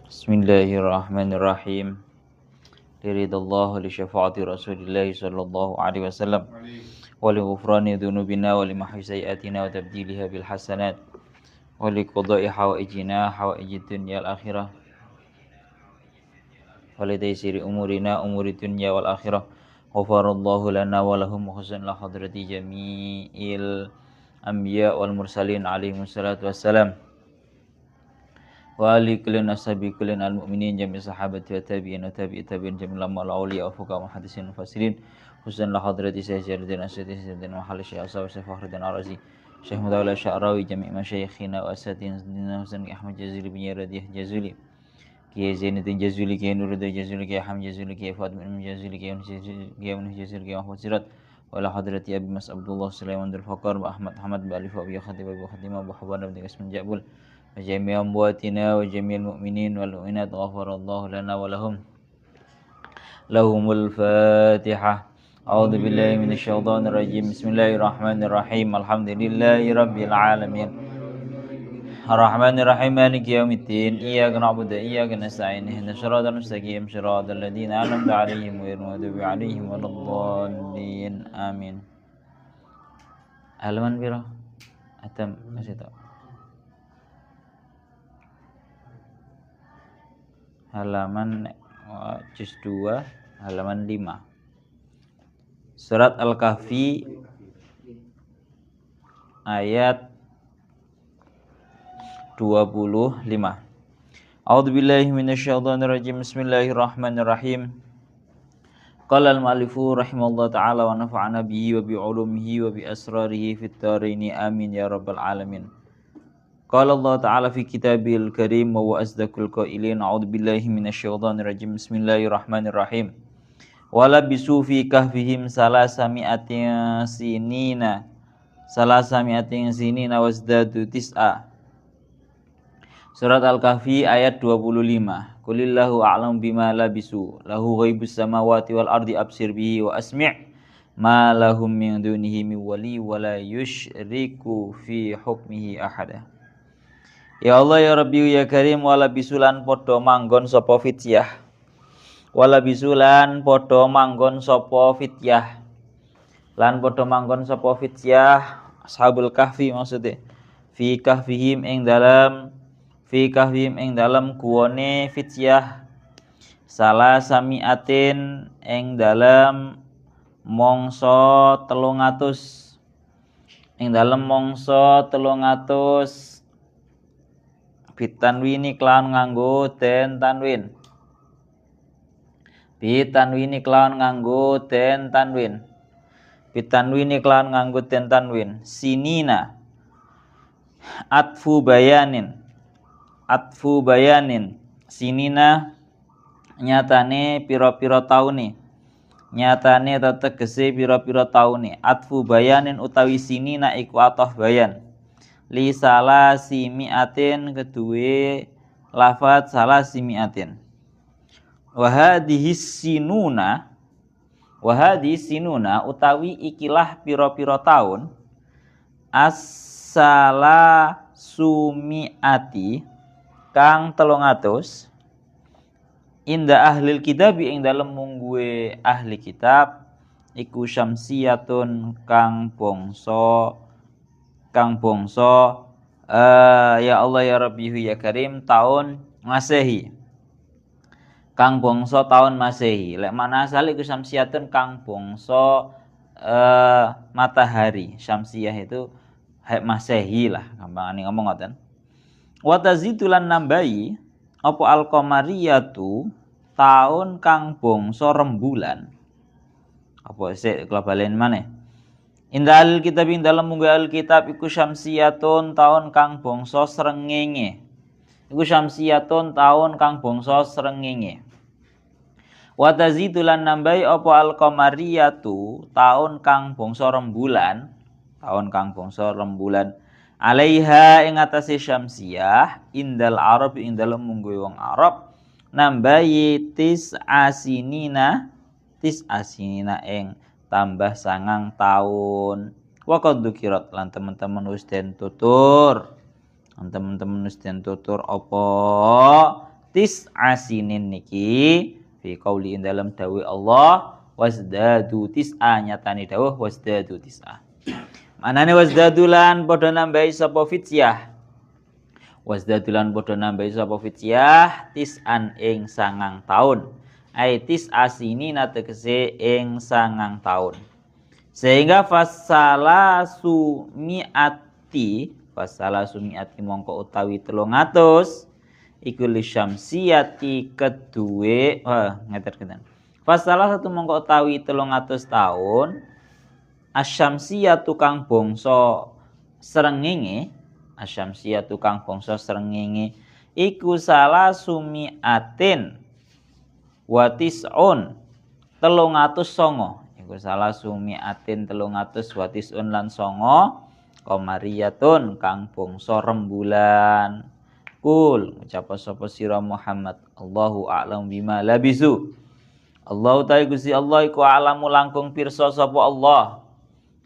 Bismillahirrahmanirrahim. Liridallahu li syafaati Rasulillahi sallallahu alaihi wasallam wa li ghufrani dhunubina wa li mahwi sayiatina wa tabdiliha bil hasanat wa li qada'i hawaijina hawaijid dunya wal akhirah wa li taysiri umurina umuri dunya wal akhirah. Ghafarallahu lana wa lahum husnul hadrati jami'il anbiya wal mursalin alaihi wassalatu wassalam wa ali kullin ashabi kullin al-mu'minin jami' sahabati wa tabi'in wa tabi'i tabi'in jami' ulama al-awliya wa fuqaha muhaddisin mufassirin husnul hadrati sayyidina sayyidina mahal syekh asal syekh Fakhruddin Ar-Razi syekh Mudawwala Sya'rawi jami' masyayikhina wa asatidina Hasan Ahmad Jazuli bin Radiyah Jazuli Kiai Zainuddin Jazuli Kiai Nuruddin Jazuli Kiai Hamd Jazuli Kiai Fatimah Jazuli Kiai Muhammad Jazuli Kiai Mahfud Sirat wa la hadrati Abi Mas Abdullah Sulaiman Abdul Fakar wa Ahmad Hamad bi Alif wa bi Khatib wa Khatimah wa Habana bin Ismin Jabul wa jami'a amwatina wa jami'al mu'minin wal mu'minat ghafarallahu lana wa lahumul Fatihah. A'udzu billahi minasyaitonir rajim. Bismillahirrahmanirrahim. Alhamdulillahi rabbil alamin. Ar-Rahmanir Rahim Maliki yaumiddin. Iyyaka na'budu wa iyyaka nasta'in. Ihdinas siratal mustaqim. Shiratal ladzina an'amta 'alaihim ghairil maghdubi 'alaihim waladdallin. Amin. Halaman pira? Atam kasih tau. Halaman juz 2 halaman 5. Surat Al-Kahfi ayat 25. A'udzubillahi minasyaitonir rajim. Bismillahirrahmanirrahim. Qala al-mu'allifu rahimallahu ta'ala wa nafa'ana bihi wa bi 'ulumihi wa bi asrarihi fit dharain amin ya rabbal alamin. Qala Allah ta'ala fi kitabil karim wa huwa asdaqul qailin. A'udzubillahi minasyaitonir rajim. Bismillahirrahmanirrahim. Wala bisu fi kahfihim salasami'atin sinina wasdadu tis'a. Surat Al-Kahfi ayat 25. Qulillahu a'lam bima labisu lahu ghaibus samawati wal ardi absir bihi wa asmi' ma lahum min dunihi min wali wa la yusyriku fi hukmihi ahada. Ya Allah ya Rabbi ya Karim, wala bisulan podo manggon sapa fityah. Wala bisulan podo manggon sapa fityah. Lan podo manggon sapa fityah Ashabul Kahfi maksudnya. Fi kahfihim ing dalam kuone fityah. Salah samiatin ing dalam mongso 300. Ing dalam mongso 300 bitanwini kelawan nganggo den tanwin. Bitanwini kelawan nganggo den tanwin. Bitanwini kelawan nganggo den tanwin. Sinina atfu bayanin. Sinina nyatane pira-pira taune. Nyatane tegese pira-pira taune. Atfu bayanin utawi sinina iku atof bayan. Li salasimiatin kedue lafaz salasimiatin. Wa hadhihi sinuna utawi ikilah pira-pira taun as-sala sumiati kang 300 inda ahlil kitab ing dalem mungguhe ahli kitab iku syamsiyatun kang bangsa ya Allah ya Rabbi ya Karim tahun Masehi. Kang bangsa tahun Masehi. Lek mana asal iku syamsiyatun kang bangsa matahari. Syamsiyah itu Masehi lah, gampangane ngomong ngoten. Wa tazitulan nambahi apa al-qamariyatu tahun kang bangsa rembulan. Apa sik kula balen maneh. Indal kitab ing dalam munggal kitab iku syamsiyatun tahun kang bangsa srengenge. Iku syamsiyatun tahun kang bangsa srengenge. Wa tazitulan nambahi apa al-qamariyatu tahun kang bangsa rembulan. Tahun kang bangsa rembulan. Alaiha ing atase syamsiyah indal Arab ing dalem mungguhe wong Arab nambahi tis'asinina ing tambah 9 tahun. Wa qad dzukirat lan teman-teman wis den tutur. Teman-teman wis den tutur apa asinin niki fi qauli ing dalam dawuh Allah wasdadu tis'a nyatani dawuh wasdadu tis'a. Manane wasdadu lan padha nambahi sapa fityah. Wasdadu lan padha nambahi sapa fityah tis'an ing 9 taun. Ai asini tegese ing 9 taun. Sehingga fasala sumiati mongko utawi 300 iku li syamsiyati kedue ngeten. Fasala satu mongko utawi 300 taun asyamsiyatu kang bangsa srengenge iku salah sumiatin wa tis'un 309 iku salah sumiatin 300 wa tis'un lan 9 qamariyatun kang bangsa rembulan. Kul ucap sapa sira Muhammad Allahu a'lam bima labisu. Allah ta'ala Gusti Allah iku alamu langkung pirsa sapa Allah.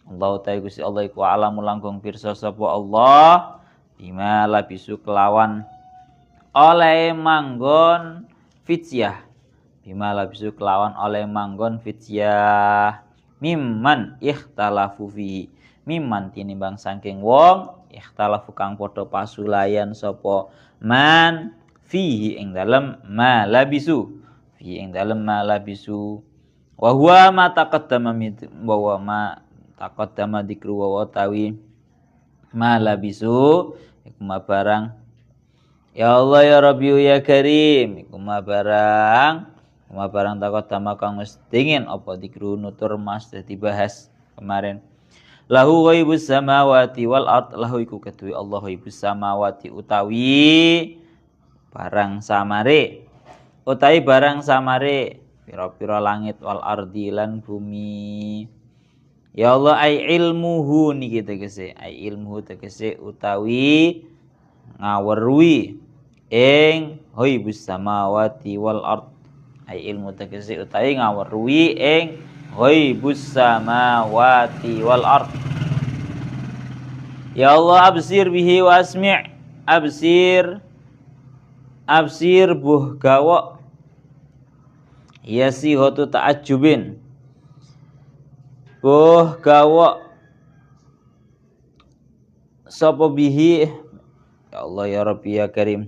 Allah ta'ala Gusti Allah iku alamu langkung pirsa sapa Allah bima labisu kelawan oleh manggon fityah. Bima labisu kelawan oleh manggon fityah mimman ikhtalafu fihi. Mimman tinimbang saking wong ikhtalafu kang padha pasulayan sapa man fihi ing dalem ma labisu. Fihi ing dalem ma labisu. Wa huwa ma taqaddama taqaddama dzikru wa tawi ma labisu iku ma barang ya Allah ya Rabbi ya Karim iku ma barang taqaddama kang wis dingin apa dzikru nutur mas dibahas kemarin. Lahu ghaibus samawati wal ard lahu iku kedue Allah ghaibus samawati utawi barang samare pira-pira langit wal ardi lan bumi. Ya Allah ai ilmuhu niki tegese utawi ngaweruhi ing ghaibus samawati wal ard. Ai ilmu tegese utawi ngaweruhi ing ghaibus samawati wal ard. Ya Allah absir bihi wa asmi' absir buh gawa yasihatu ta'ajjubin buh gawa sapa bihi ya Allah ya Rabbi ya Karim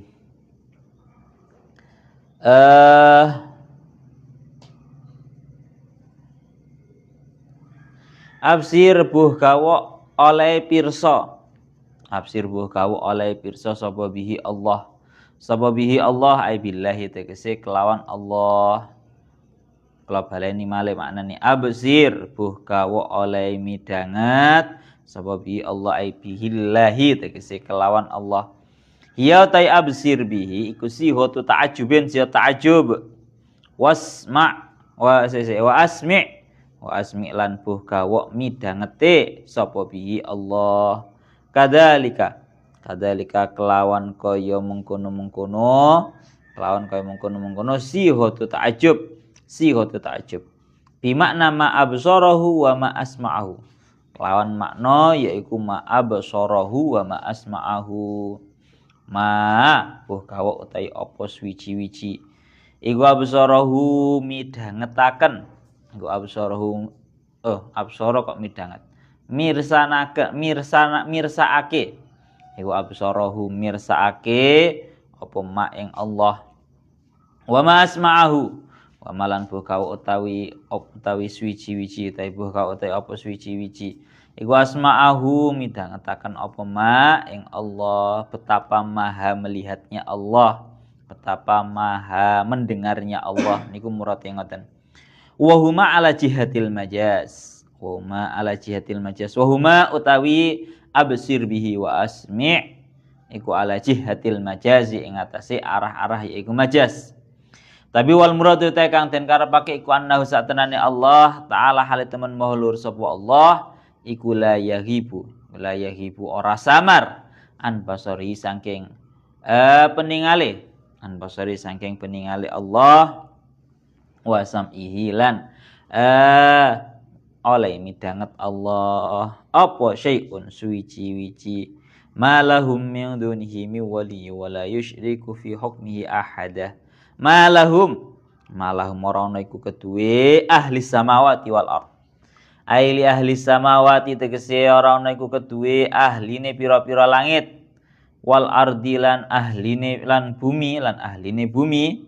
absir buh gawa oleh pirsa sapa bihi Allah ai billahi tegese kelawan Allah. Kalau baleni malih maknane absir buh gawa oleh midanget sapa bihi Allah ai bihillahi tegese kelawan Allah. Ya tai absir bihi iku sihatu ta'ajjubin siya ta'ajjub wasma wa asmi lan buh gawa midangete sapa bihi Allah. Kadzalika kelawan kaya mengkono-mengkono sihatu ta'ajjub bimakna ma absarahu wa ma asma'ahu lawan makna yaiku ma absarahu wa ma asma'ahu. Ma buh gawa utawi apa suwiji-wiji iku absarahu midhangetaken iku absarahu absara kok midhanget mirsaake iku absarahu mirsaake apa ma ing Allah. Wa ma asma'ahu wa malan buh gawa utawi suwiji-wiji utawi buh gawa utawi apa suwiji-wiji iku asma'ahu midhangetaken apa ma ing Allah. Betapa maha melihatnya Allah, betapa maha mendengarnya Allah niku murate ngoten. Wa huma ala jihatil majaz wa huma utawi absir bihi wa asmi' iku ala jihatil majazi ing atase arah-arah yaiku majaz. Tapi wal muradu ta kang den karepake iku annahu satenane Allah taala hale temen maha luhur sapa Allah iku la yahibu ora samar an basari saking peningale Allah wa sam'ihi lan oleh midanget Allah apa syai'un suwiji-wiji ma lahum min dunihi min wali wa la yusyriku fi hukmihi ahada. Ma lahum ora ana iku keduwe ahli samawati wal ard. Aili ahli samawati tegese ora ana iku keduwe ahline pira-pira langit, wal ardi lan ahline lan ahline bumi,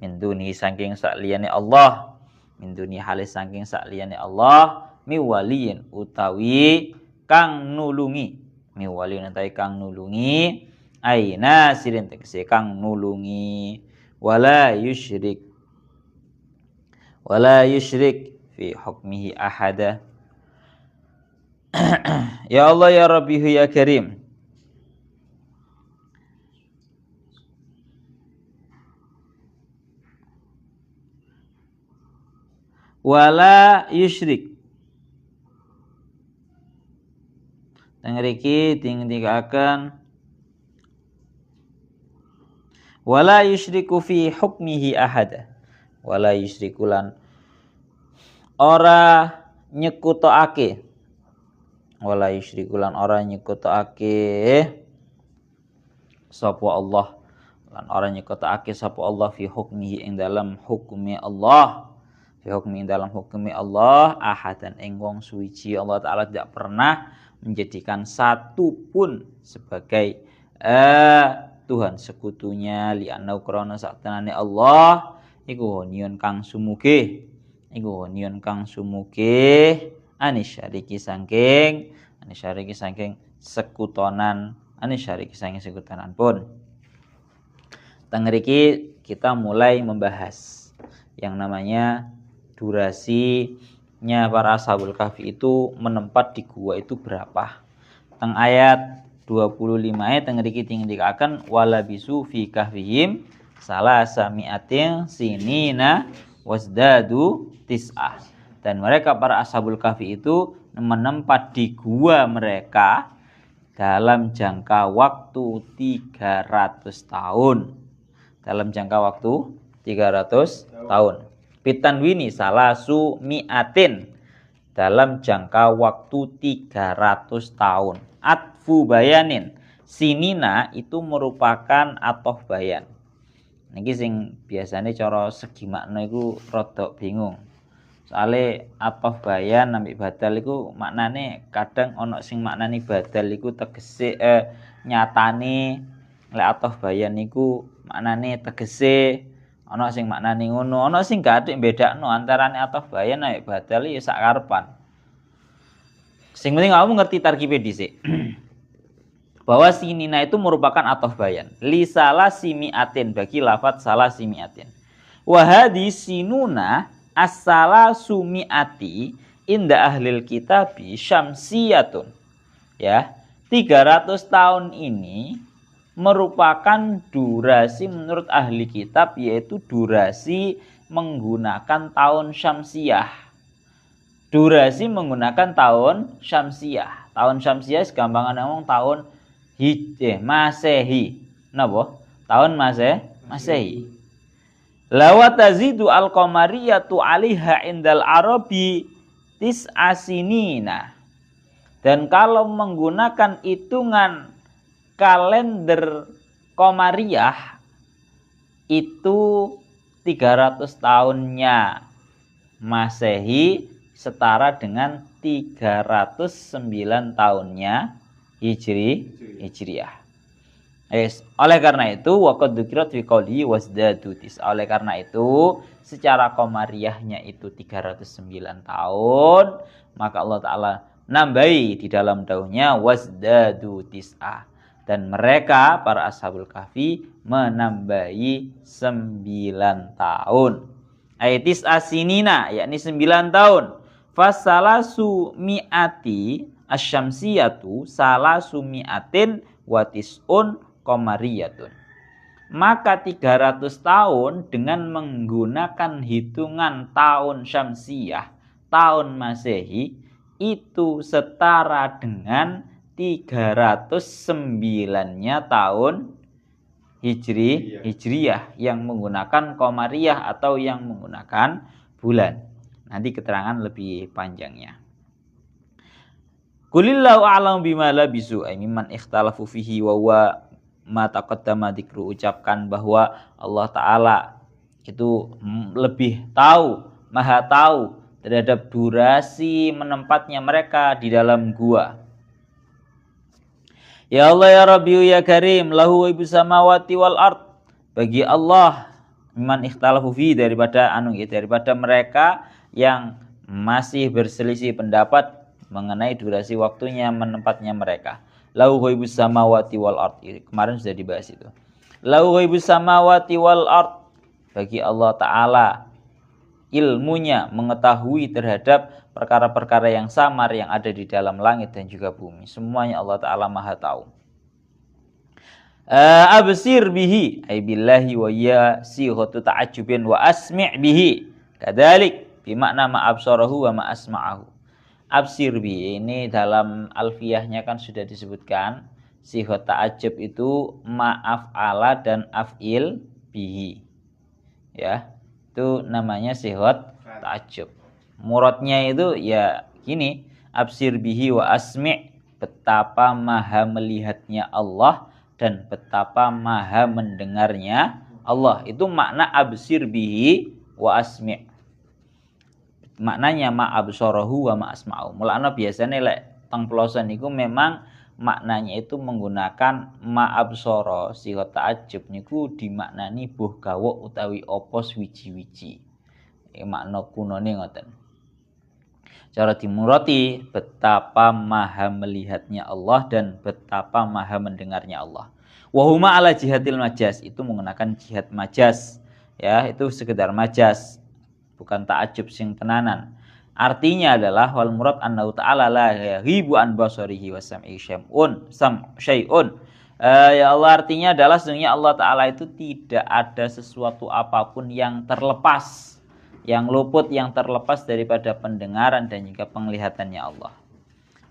min duni saking sakliyane Allah, min duni halis saking sakliyane Allah, miwaliyin utawi kang nulungi, miwaliyin utawi kang nulungi, aina sirin tegese kang nulungi, wala yusyrik fi hukmihi ahada. Ya Allah ya Rabbi ya Karim, wala yusyrik tengriki tingtikaken wala yusyriku fi hukmihi ahada, wala yusyrikulan ora nyekutokake, wala yusyrikulan ora nyekutokake sapa Allah, lan ora nyekutokake sapa Allah fi hukmihi ing dalam hukmi Allah, fi hukmi dalam hukmi Allah ahadan ing wong suci. Allah Ta'ala tidak pernah menjadikan satu pun sebagai Tuhan sekutunya, li'anau krana saktenane Allah iku niun kang sumuge, anisyariki saking sekutonan, sekutonan pun. Tengriki kita mulai membahas yang namanya durasinya para ashabul kahfi itu menempat di gua itu berapa. Teng ayat 25 ayat tengriki tingdikaken walabisu fi kahfihim salasami'atin sinina wasdadu tis'ah. Dan mereka para ashabul kahfi itu menempat di gua mereka dalam jangka waktu 300 tahun. Dalam jangka waktu 300 tahun. Pitanwini salasu mi'atin dalam jangka waktu 300 tahun. Atfu bayanin, sinina itu merupakan atof bayan. Niki sing biasanya cara segi makna iku rada bingung. Soale atof bayan ambek badal iku maknane kadang ana sing maknane badal iku tegese nyatane, lek atof bayan iku maknane tegese, ana sing maknane ngono, ana sing gak bedakno antarane atof bayan ambek badal ya sak karepan. Sing penting kamu ngerti tarkibe dhisik. Bahwa sinina itu merupakan atof bayan. Li salasimiatin bagi lafadz salasimiatin. Wa hadhi sinuna as-salasumiati inda ahlil kitabi syamsiyatun. Ya, 300 tahun ini merupakan durasi menurut ahli kitab, yaitu durasi menggunakan tahun syamsiyah. Durasi menggunakan tahun syamsiyah. Tahun syamsiyah segampangan ngomong tahun Masehi. Napa? Tahun Masehi. Lawa tazidu al-qamariyatu 'alaiha indal arabi tis'asinina. Dan kalau menggunakan hitungan kalender qamariyah itu 300 tahunnya Masehi setara dengan 309 tahunnya Hijriyah. Oleh karena itu waqad dzikrat fi qouli wasdadu tis. Oleh karena itu secara qamariyahnya itu 309 tahun, maka Allah Ta'ala nambahi di dalam daunnya wasdadu tis'ah. Dan mereka para ashabul kahfi menambahi 9 tahun. Aitis asinina, yakni 9 tahun. Fasalasu mi'ati asyamsiyatu salasu mi'atin watis'un qamariyatun. Maka 300 tahun dengan menggunakan hitungan tahun syamsiyah, tahun Masehi, itu setara dengan 309-nya tahun Hijriyah yang menggunakan qamariyah atau yang menggunakan bulan. Nanti keterangan lebih panjangnya. Qulillahu a'lam bima labisu ay mimman ikhtalafu fihi wa huwa ma taqaddama dzikru. Ucapkan bahwa Allah Ta'ala itu lebih tahu, maha tahu terhadap durasi menempatnya mereka di dalam gua. Ya Allah ya Rabbi ya Karim, lahu ibus samawati wal ard. Bagi Allah mimman ikhtalafu fihi daripada mereka yang masih berselisih pendapat mengenai durasi waktunya menempatnya mereka. Lahu ghaibus samawati wal ard. Kemarin sudah dibahas itu. Lahu ghaibus samawati wal ard. Bagi Allah Ta'ala ilmunya mengetahui terhadap perkara-perkara yang samar yang ada di dalam langit dan juga bumi. Semuanya Allah Ta'ala maha tahu. Absir bihi ay billahi wa ya sighatu ta'ajjubin wa asmi' bihi. Kadzalik bimakna ma absarahu wa ma asma'ahu. Absir bi ini dalam alfiyahnya kan sudah disebutkan sighot ta'ajub itu ma'af'ala dan af'il bihi. Ya, itu namanya sighot ta'ajub. Muradnya itu ya gini, absir bihi wa asmi', betapa maha melihatnya Allah dan betapa maha mendengarnya Allah. Itu makna absir bihi wa asmi'. Maknanya ma'absarahu wa ma'asma'u. Mulanya biasanya lek teng ploson niku memang maknanya itu menggunakan ma'absara sighot ta'ajub niku dimaknani buh gawok utawi apa wiji-wiji. Makna kunone ngoten. Cara dimurati betapa maha melihatnya Allah dan betapa maha mendengarnya Allah. Wa huma ala jihadil majaz, itu menggunakan jihad majaz. Ya, itu sekedar majaz. Bukan ta'ajub sing tenanan. Artinya adalah wal murad annahu ta'ala la yaghibu an basarihi wa sam'i syai'un. Ya Allah, artinya adalah sesungguhnya Allah Ta'ala itu tidak ada sesuatu apapun yang terlepas, yang luput, yang terlepas daripada pendengaran dan juga penglihatannya Allah.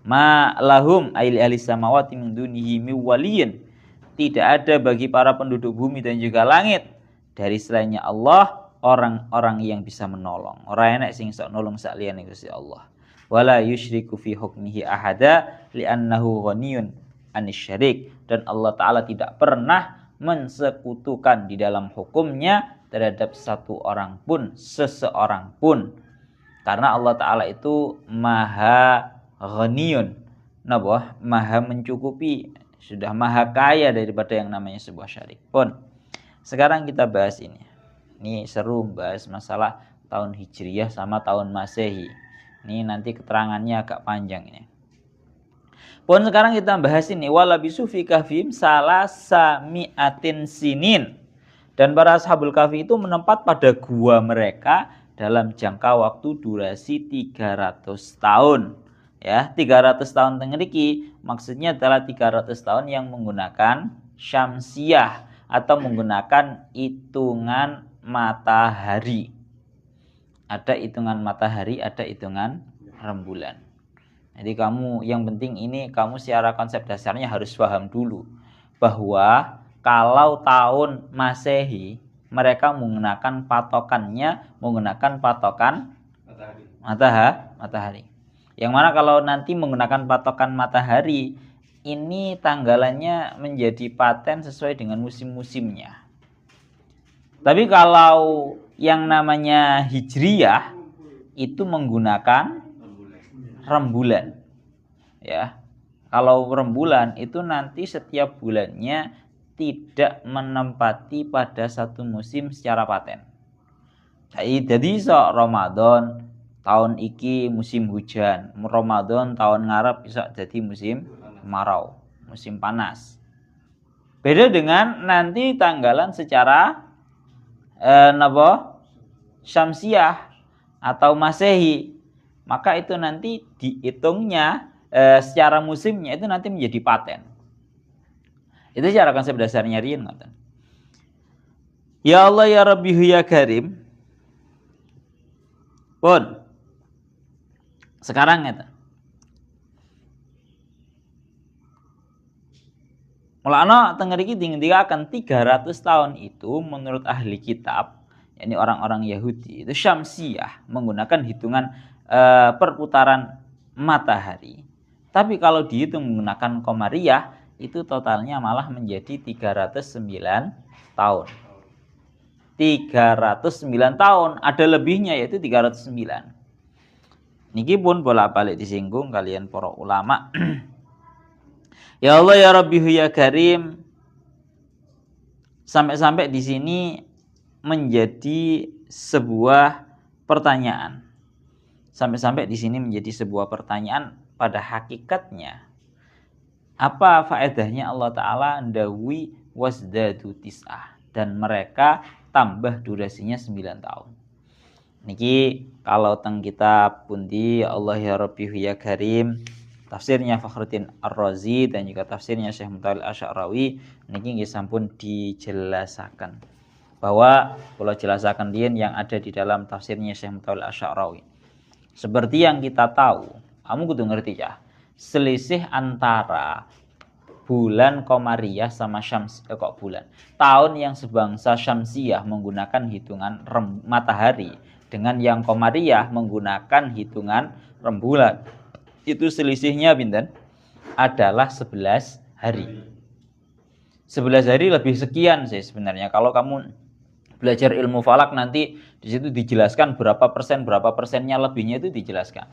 Ma lahum aili ahli samawati min dunihi miwaliyin. Tidak ada bagi para penduduk bumi dan juga langit dari selainnya Allah orang-orang yang bisa menolong. Ora enek sing iso nolong sak liyane Gusti Allah. Wala yusyriku fi hukmihi ahada li'annahu ghaniyun anisyarik. Dan Allah Ta'ala tidak pernah mensekutukan di dalam hukumnya terhadap satu orang pun, seseorang pun. Karena Allah Ta'ala itu maha ghaniyun. Napa? Maha mencukupi, sudah maha kaya daripada yang namanya sebuah syarik pun. Sekarang kita bahas ini. Ini seru bahas masalah tahun Hijriyah sama tahun Masehi. Ini nanti keterangannya agak panjang ini. Pun sekarang kita bahas ini. Walabisu fi kahfim salasa mi'atin sinin. Dan para ashabul kahfi itu menempat pada gua mereka dalam jangka waktu durasi 300 tahun. Ya, 300 tahun tengriki maksudnya adalah 300 tahun yang menggunakan syamsiah atau menggunakan hitungan matahari. Ada hitungan matahari, ada hitungan rembulan. Jadi kamu yang penting ini kamu secara konsep dasarnya harus paham dulu bahwa kalau tahun Masehi mereka menggunakan patokannya menggunakan patokan matahari. Yang mana kalau nanti menggunakan patokan matahari ini tanggalannya menjadi paten sesuai dengan musim-musimnya. Tapi kalau yang namanya Hijriyah itu menggunakan rembulan. Ya. Kalau rembulan itu nanti setiap bulannya tidak menempati pada satu musim secara paten. Jadi Ramadan tahun iki musim hujan, Ramadan tahun ngarep bisa jadi musim kemarau, musim panas. Beda dengan nanti tanggalan secara syamsiah atau Masehi, maka itu nanti dihitungnya secara musimnya itu nanti menjadi paten. Itu secara konsep dasarnya riyen ngoten. Ya Allah ya Rabbi ya Karim. Pun sekarang itu mulanya tengeriki akan 300 tahun itu menurut ahli kitab, yakni orang-orang Yahudi, itu syamsiah, menggunakan hitungan perputaran matahari. Tapi kalau dihitung menggunakan Qamariyah itu totalnya malah menjadi 309 tahun. 309 tahun, ada lebihnya yaitu 309. Niki pun bolak-balik disinggung kalian para ulama. Ya Allah ya Rabbi ya Karim. Sampai-sampai di sini menjadi sebuah pertanyaan. Sampai-sampai di sini menjadi sebuah pertanyaan pada hakikatnya. Apa faedahnya Allah Ta'ala ndawi wasdadu tis'ah. Dan mereka tambah durasinya 9 tahun. Niki kalau teng kitab pundi Allah ya Rabbi ya Karim, tafsirnya Fakhruddin Ar-Razi dan juga tafsirnya Syekh Mutawalli Asy'arawi niki nggih sampun dijelasaken bahwa kalau jelasaken din yang ada di dalam tafsirnya Syekh Mutawalli Asy'arawi. Seperti yang kita tahu, kamu kudu ngerti ya, selisih antara bulan Qamariyah sama tahun yang sebangsa Syamsiyah menggunakan hitungan matahari dengan yang Qamariyah menggunakan hitungan rembulan. Itu selisihnya pinten? Adalah 11 hari. 11 hari lebih sekian sih sebenarnya. Kalau kamu belajar ilmu falak nanti di situ dijelaskan berapa persennya lebihnya itu dijelaskan.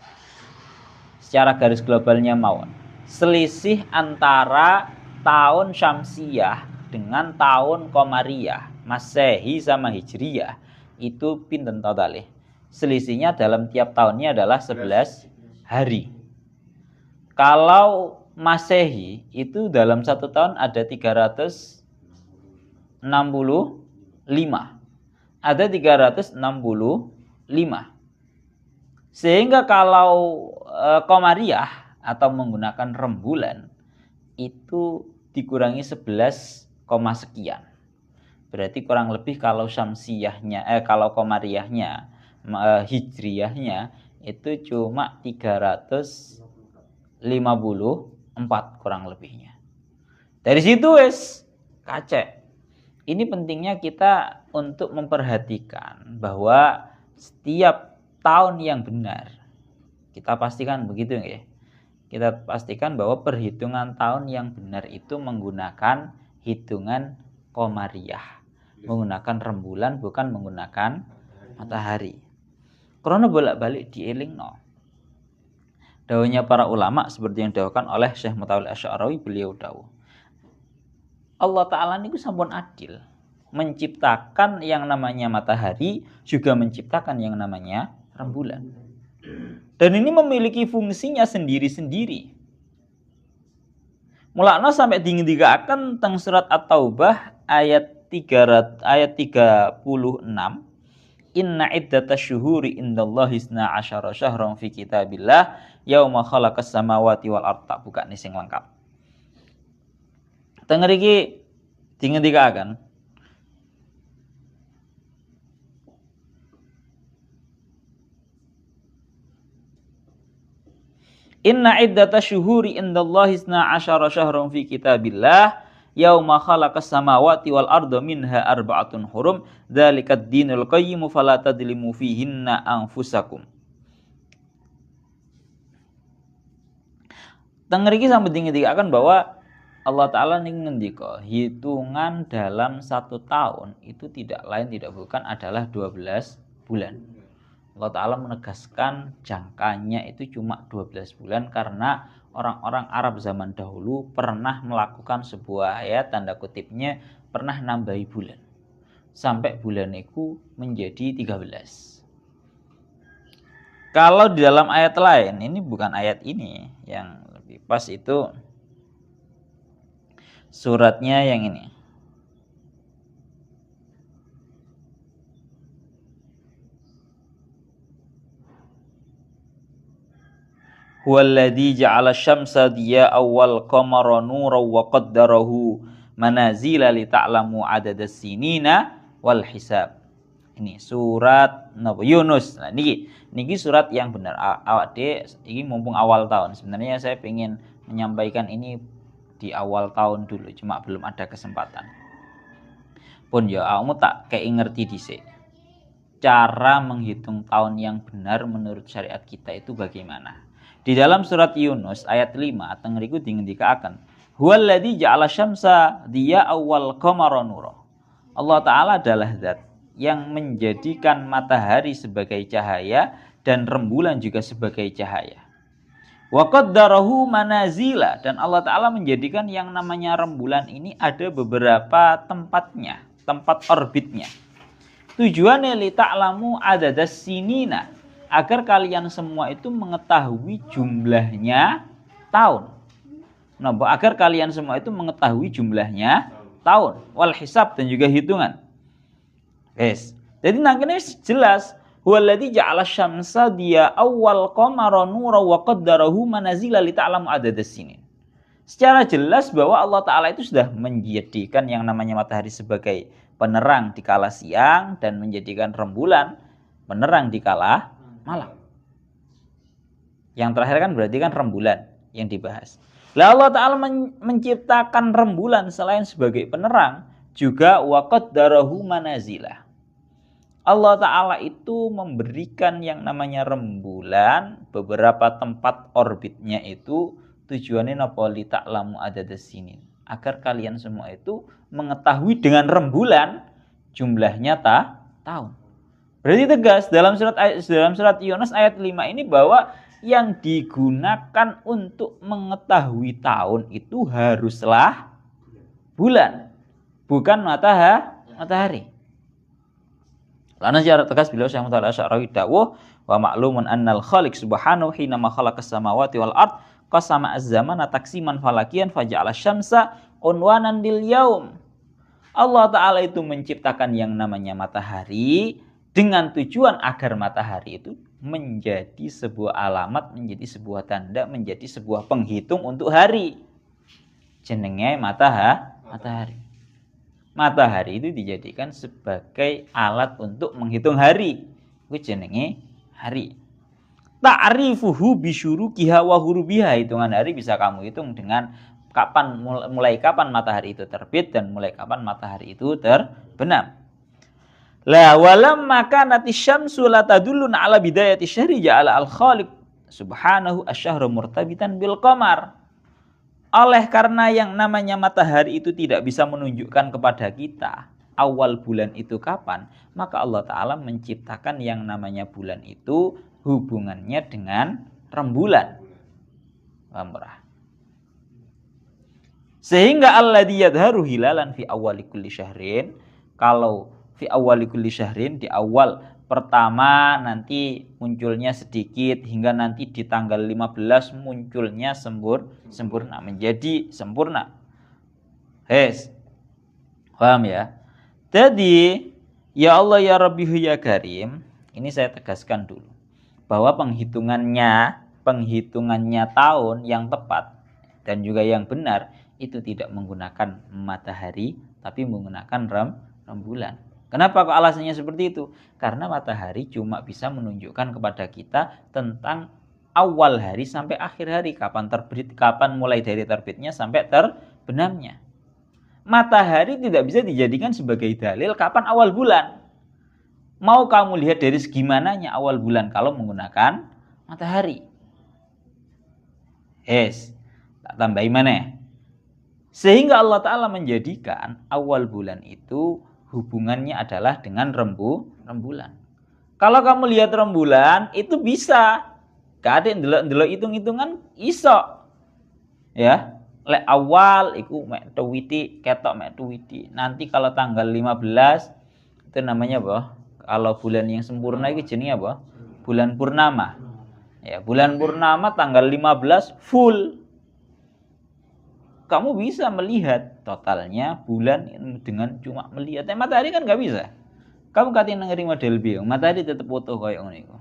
Secara garis globalnya mawon. Selisih antara tahun Syamsiyah dengan tahun Qamariyah, Masehi sama Hijriyah itu pinten totalnya? Selisihnya dalam tiap tahunnya adalah 11 hari. Kalau Masehi itu dalam satu tahun ada 365. Ada 365. Sehingga kalau Qamariyah atau menggunakan rembulan itu dikurangi 11, sekian. Berarti kurang lebih kalau Syamsiyahnya kalau Qamariyahnya Hijriyahnya itu cuma 354 kurang lebihnya. Dari situ wes kacek. Ini pentingnya kita untuk memperhatikan bahwa setiap tahun yang benar kita pastikan begitu ya. Kita pastikan bahwa perhitungan tahun yang benar itu menggunakan hitungan Qamariyah, menggunakan rembulan bukan menggunakan matahari. Karena bolak-balik dielingno. Dawuhnya para ulama seperti yang didawuhkan oleh Syekh Mutawalli Asy'arawi, beliau dawuh, Allah Ta'ala niku sampun adil, menciptakan yang namanya matahari, juga menciptakan yang namanya rembulan. Dan ini memiliki fungsinya sendiri-sendiri. Mulakna sampai dingendikaken teng surat At-Taubah ayat 36. Inna iddatasyuhuri indallahi 12 syahran fi kitabillah yauma khalaqas samawati wal ardh. Buka nih sing lengkap. Teng mriki dingendikaken Inna iddatasyuhuri indallahi 12 syahran fi kitabillah yauma khalaqas samawati wal ardha minha arba'atun hurum dzalikad dinul qayyim fala tadlimu fihinna anfusakum. Teng mriki sampun dingendikaken bahwa Allah Ta'ala ning ngendika hitungan dalam satu tahun itu tidak lain tidak bukan adalah 12 bulan. Allah Ta'ala menegaskan jangkanya itu cuma 12 bulan karena orang-orang Arab zaman dahulu pernah melakukan sebuah ayat tanda kutipnya pernah nambahi bulan. Sampai bulan itu menjadi 13. Kalau di dalam ayat lain, ini bukan ayat ini yang lebih pas itu suratnya yang ini. Huwallazi ja'ala syamsa diya'an wal qamara nuran wa qaddarahu manazila li ta'lamu adadas sinina wal hisab. Ini surat Yunus. Nah niki surat yang benar. Awak ini mumpung awal tahun. Sebenarnya saya ingin menyampaikan ini di awal tahun dulu, cuma belum ada kesempatan. Pun ya awakmu tak kayak ngerti dhisik. Cara menghitung tahun yang benar menurut syariat kita itu bagaimana? Di dalam surat Yunus ayat 5 teng riku dingendikaken, "Huwallazi ja'ala syamsa diya awwal qamara nura." Allah taala adalah zat yang menjadikan matahari sebagai cahaya dan rembulan juga sebagai cahaya. Wa qaddarahu manazila, dan Allah taala menjadikan yang namanya rembulan ini ada beberapa tempatnya, tempat orbitnya. Tujuannya li ta'lamu adadas sinina, agar kalian semua itu mengetahui jumlahnya tahun. Nah, agar kalian semua itu mengetahui jumlahnya tahun, wal hisab, dan juga hitungan. Yes. Jadi nangkene jelas, huwallazi ja'ala syamsa diya awwal qamara nura wa qaddarahu manazila li ta'lamu adadas sinin. Secara jelas bahwa Allah taala itu sudah menjadikan yang namanya matahari sebagai penerang di kala siang dan menjadikan rembulan penerang di kala malam. Yang terakhir kan berarti kan rembulan yang dibahas. Lah Allah taala menciptakan rembulan selain sebagai penerang juga wa qaddarahu manazila. Allah taala itu memberikan yang namanya rembulan beberapa tempat orbitnya itu tujuannya napa li ta'lamu adadas sinin, agar kalian semua itu mengetahui dengan rembulan jumlahnya tahun. Berarti tegas dalam surat Yunus ayat 5 ini bahwa yang digunakan untuk mengetahui tahun itu haruslah bulan, bukan matahari. Lalu secara tegas beliau Syekh Muhammad Asy'ari dawuh, wa ma'lumun annal khaliq subhanahu hina ma khalaqas samawati wal ard qasama az-zamana taksiman falakian faja'ala syamsa unwanan lil yaum. Allah taala itu menciptakan yang namanya matahari dengan tujuan agar matahari itu menjadi sebuah alamat, menjadi sebuah tanda, menjadi sebuah penghitung untuk hari. Jenenge matahari. Matahari itu dijadikan sebagai alat untuk menghitung hari. Itu jenenge hari. Ta'rifuhu bisyurukiha wa hurubiha, hitungan hari bisa kamu hitung dengan kapan mulai kapan matahari itu terbit dan mulai kapan matahari itu terbenam. La walam makanati syamsu la tadullun ala bidayati syahri ja'ala al-khaliq subhanahu asy-syahra murtabitan bil qamar. Oleh karena yang namanya matahari itu tidak bisa menunjukkan kepada kita awal bulan itu kapan, maka Allah taala menciptakan yang namanya bulan itu hubungannya dengan rembulan. Sehingga alladzi yadharu hilalan fi awwali kulli syahrin, kalau fi awwali kulli syahrin di awal pertama nanti munculnya sedikit hingga nanti di tanggal 15 munculnya sempurna, menjadi sempurna. Paham ya? Jadi ya Allah ya Rabbi ya Karim, ini saya tegaskan dulu bahwa penghitungannya tahun yang tepat dan juga yang benar itu tidak menggunakan matahari tapi menggunakan rembulan. Kenapa kok alasannya seperti itu? Karena matahari cuma bisa menunjukkan kepada kita tentang awal hari sampai akhir hari, kapan terbit, kapan mulai dari terbitnya sampai terbenamnya. Matahari tidak bisa dijadikan sebagai dalil kapan awal bulan. Mau kamu lihat dari segi mananya awal bulan kalau menggunakan matahari. Tak tambahin mana? Sehingga Allah Ta'ala menjadikan awal bulan itu hubungannya adalah dengan rembulan. Kalau kamu lihat rembulan itu bisa. Gak ada ndelok hitung-hitungan iso. Ya, lek awal iku mek tuwiti, ketok mek tuwiti. Nanti kalau tanggal 15 itu namanya apa? Kalau bulan yang sempurna itu jenenge apa? Bulan purnama. Ya, bulan purnama tanggal 15 full. Kamu bisa melihat totalnya bulan dengan cuma melihat. Matahari kan nggak bisa. Kamu katin ngeri model B, matahari tetap foto koyo ngono iku.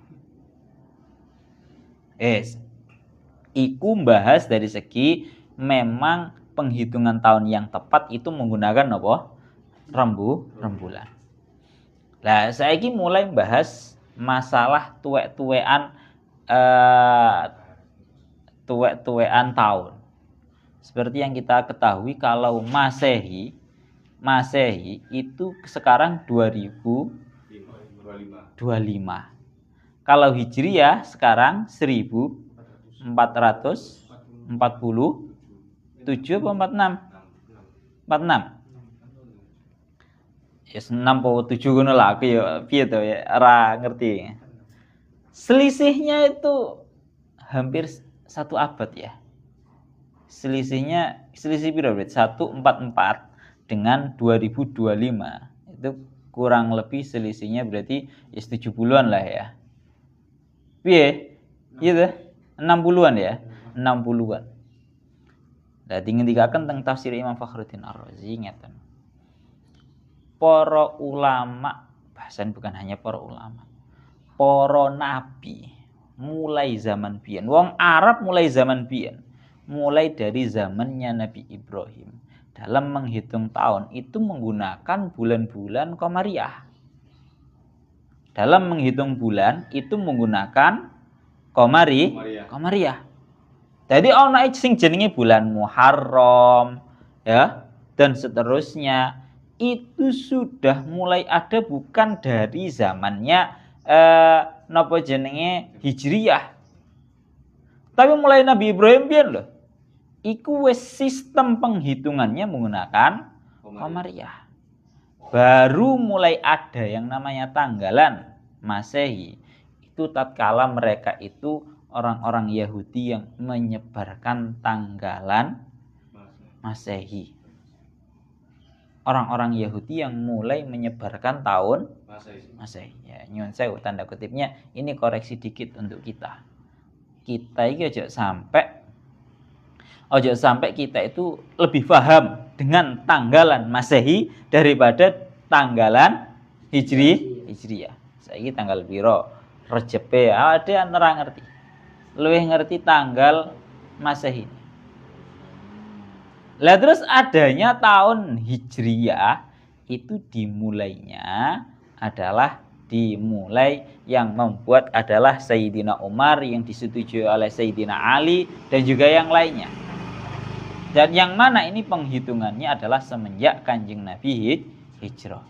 Iku bahas dari segi memang penghitungan tahun yang tepat itu menggunakan apa? Rembulan. Nah, saya ini mulai bahas masalah tuwek-tuwekan tahun. Seperti yang kita ketahui kalau Masehi itu sekarang 2025. Kalau Hijriah sekarang 1445. 447 apa 46? 46. Ya 67 ngono lah aku ya piye to ya ora ngerti. Selisihnya itu hampir 1 abad ya. Selisih piro berarti 144 dengan 2025. Itu kurang lebih selisihnya berarti 70-an lah ya. Piye? Iya 60-an ya. 60-an. Dadi ngendikaken teng tafsir Imam Fakhruddin Ar-Razi ngeten. Para ulama, bahkan bukan hanya para ulama, para nabi mulai zaman biyen. Wong Arab mulai zaman biyen. Mulai dari zamannya Nabi Ibrahim. Dalam menghitung tahun itu menggunakan bulan-bulan Qamariyah. Dalam menghitung bulan itu menggunakan Qamariyah. Jadi ana sing jenenge bulan Muharram ya dan seterusnya itu sudah mulai ada bukan dari zamannya napa jenenge Hijriyah. Tapi mulai Nabi Ibrahim pian lho. Iku wis sistem penghitungannya menggunakan Qamariyah. Baru mulai ada yang namanya tanggalan Masehi. Itu tatkala mereka itu orang-orang Yahudi yang menyebarkan tanggalan Masehi. Orang-orang Yahudi yang mulai menyebarkan tahun Masehi. Ya, nyuwun sewu tanda kutipnya ini koreksi dikit untuk kita. Kita iki ojo sampai kita itu lebih paham dengan tanggalan Masehi daripada tanggalan Hijriyah. Saiki tanggal piro? Rejeb ada yang ngerti. Luwih ngerti tanggal Masehi. Lah terus adanya tahun Hijriyah itu dimulai yang membuat adalah Sayyidina Umar yang disetujui oleh Sayyidina Ali dan juga yang lainnya. Dan yang mana ini penghitungannya adalah semenjak Kanjeng Nabi hijrah.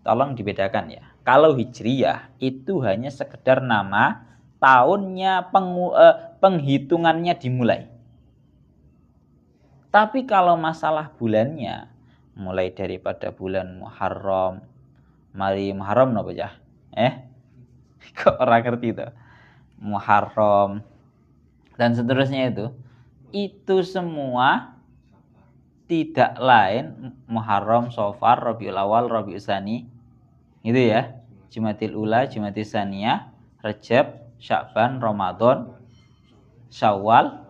Tolong dibedakan ya. Kalau Hijriyah itu hanya sekedar nama, tahunnya penghitungannya dimulai. Tapi kalau masalah bulannya, mulai daripada bulan Muharram, mari Muharram napa ya? Kok orang ngerti itu? Muharram dan seterusnya itu semua tidak lain Muharram, Safar, Rabiul Awal, Rabiul Tsani. Itu ya. Jumadil Ula, Jumadil Tsaniyah, Rajab, Sya'ban, Ramadan, Syawal,